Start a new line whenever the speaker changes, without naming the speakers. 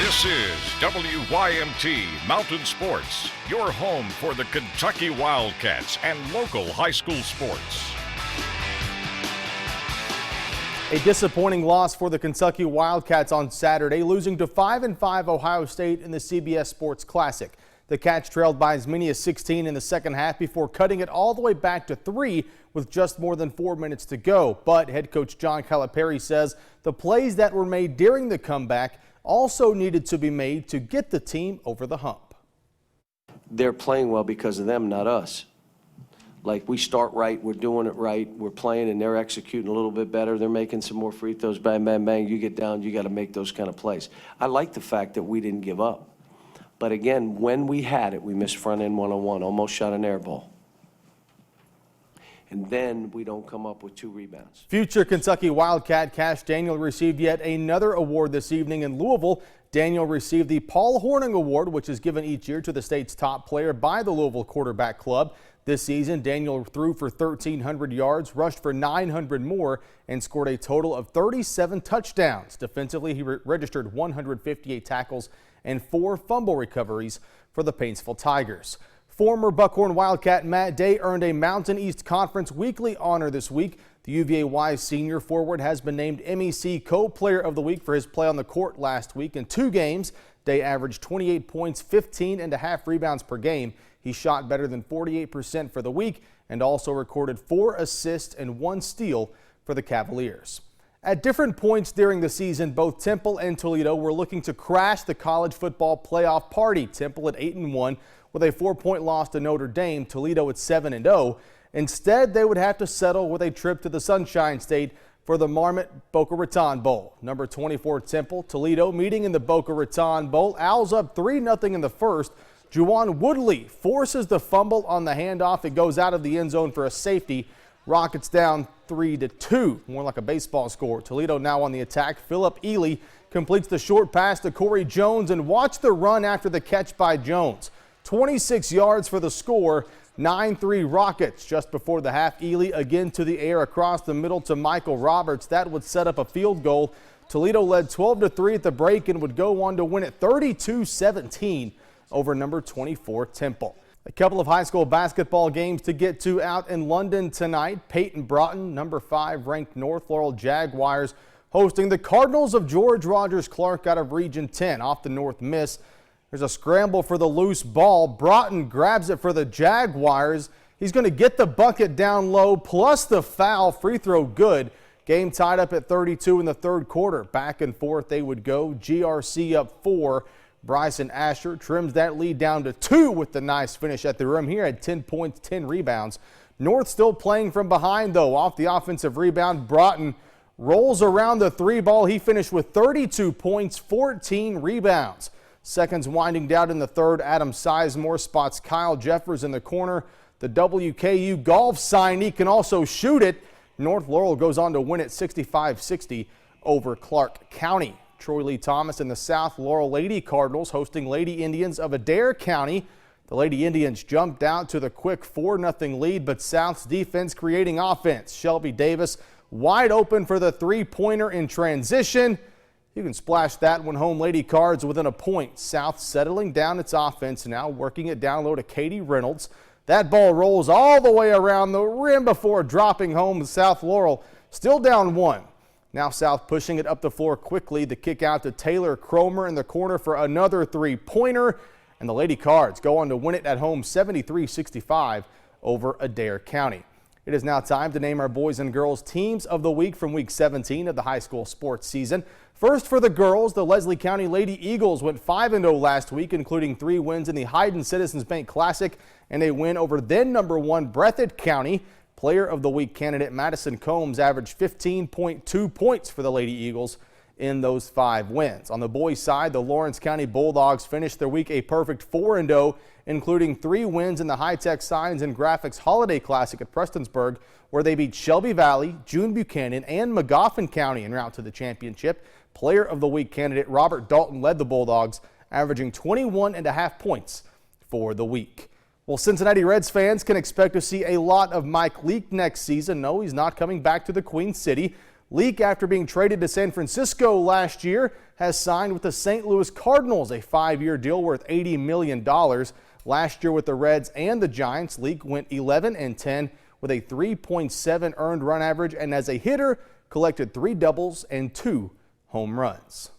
This is WYMT Mountain Sports, your home for the Kentucky Wildcats and local high school sports.
A disappointing loss for the Kentucky Wildcats on Saturday, losing to 5-5 Ohio State in the CBS Sports Classic. The Cats trailed by as many as 16 in the second half before cutting it all the way back to 3 with just more than 4 minutes to go. But head coach John Calipari says the plays that were made during the comeback also needed to be made to get the team over the hump.
They're playing well because of them, not us. Like, we start right, we're doing it right, we're playing, and they're executing a little bit better. They're making some more free throws, bang, bang, bang. You get down, you got to make those kind of plays. I like the fact that we didn't give up. But again, when we had it, we missed front end one-on-one, almost shot an air ball. And then we don't come up with 2 rebounds.
Future Kentucky Wildcat Kash Daniel received yet another award this evening in Louisville. Daniel received the Paul Hornung Award, which is given each year to the state's top player by the Louisville Quarterback Club. This season, Daniel threw for 1,300 yards, rushed for 900 more, and scored a total of 37 touchdowns. Defensively, he registered 158 tackles and 4 fumble recoveries for the Paintsville Tigers. Former Buckhorn Wildcat Matt Day earned a Mountain East Conference weekly honor this week. The UVA-wise senior forward has been named MEC Co-Player of the Week for his play on the court last week. In 2 games, Day averaged 28 points, 15.5 rebounds per game. He shot better than 48% for the week and also recorded 4 assists and 1 steal for the Cavaliers. At different points during the season, both Temple and Toledo were looking to crash the college football playoff party. Temple at 8-1 with a 4-point loss to Notre Dame, Toledo at 7-0. Instead, they would have to settle with a trip to the Sunshine State for the Marmot Boca Raton Bowl. Number 24 Temple, Toledo meeting in the Boca Raton Bowl. Owls up 3-0 in the first. Juwan Woodley forces the fumble on the handoff. It goes out of the end zone for a safety. Rockets down 3-2, more like a baseball score. Toledo now on the attack. Phillip Ely completes the short pass to Corey Jones, and watch the run after the catch by Jones. 26 yards for the score, 9-3 Rockets. Just before the half, Ely again to the air across the middle to Michael Roberts. That would set up a field goal. Toledo led 12-3 at the break and would go on to win it 32-17 over number 24 Temple. A couple of high school basketball games to get to out in London tonight. Peyton Broughton, number 5 ranked North Laurel Jaguars, hosting the Cardinals of George Rogers Clark out of Region 10 off the North Miss. There's a scramble for the loose ball. Broughton grabs it for the Jaguars. He's going to get the bucket down low, plus the foul. Free throw good. Game tied up at 32 in the third quarter. Back and forth they would go. GRC up 4. Bryson Asher trims that lead down to 2 with the nice finish at the rim. Here had 10 points, 10 rebounds. North still playing from behind, though. Off the offensive rebound, Broughton rolls around the 3 ball. He finished with 32 points, 14 rebounds. Seconds winding down in the third. Adam Sizemore spots Kyle Jeffers in the corner. The WKU golf signee can also shoot it. North Laurel goes on to win it 65-60 over Clark County. Troy Lee Thomas and the South Laurel Lady Cardinals hosting Lady Indians of Adair County. The Lady Indians jumped out to the quick 4-0 lead, but South's defense creating offense. Shelby Davis wide open for the 3-pointer in transition. You can splash that one home. Lady Cards within a point. South settling down its offense, now working it down low to Katie Reynolds. That ball rolls all the way around the rim before dropping home. South Laurel still down 1. Now South pushing it up the floor quickly. The kick out to Taylor Cromer in the corner for another 3-pointer. And the Lady Cards go on to win it at home 73-65 over Adair County. It is now time to name our boys and girls teams of the week from week 17 of the high school sports season. First for the girls, the Leslie County Lady Eagles went 5-0 last week, including 3 wins in the Hayden Citizens Bank Classic and a win over then number 1 Breathitt County. Player of the Week candidate Madison Combs averaged 15.2 points for the Lady Eagles in those 5 wins. On the boys' side, the Lawrence County Bulldogs finished their week a perfect 4-0, including 3 wins in the High-Tech Signs and Graphics Holiday Classic at Prestonsburg, where they beat Shelby Valley, June Buchanan, and Magoffin County en route to the championship. Player of the Week candidate Robert Dalton led the Bulldogs, averaging 21.5 points for the week. Well, Cincinnati Reds fans can expect to see a lot of Mike Leake next season. No, he's not coming back to the Queen City. Leake, after being traded to San Francisco last year, has signed with the St. Louis Cardinals, a 5-year deal worth $80 million. Last year with the Reds and the Giants, Leake went 11-10 with a 3.7 earned run average, and as a hitter, collected 3 doubles and 2 home runs.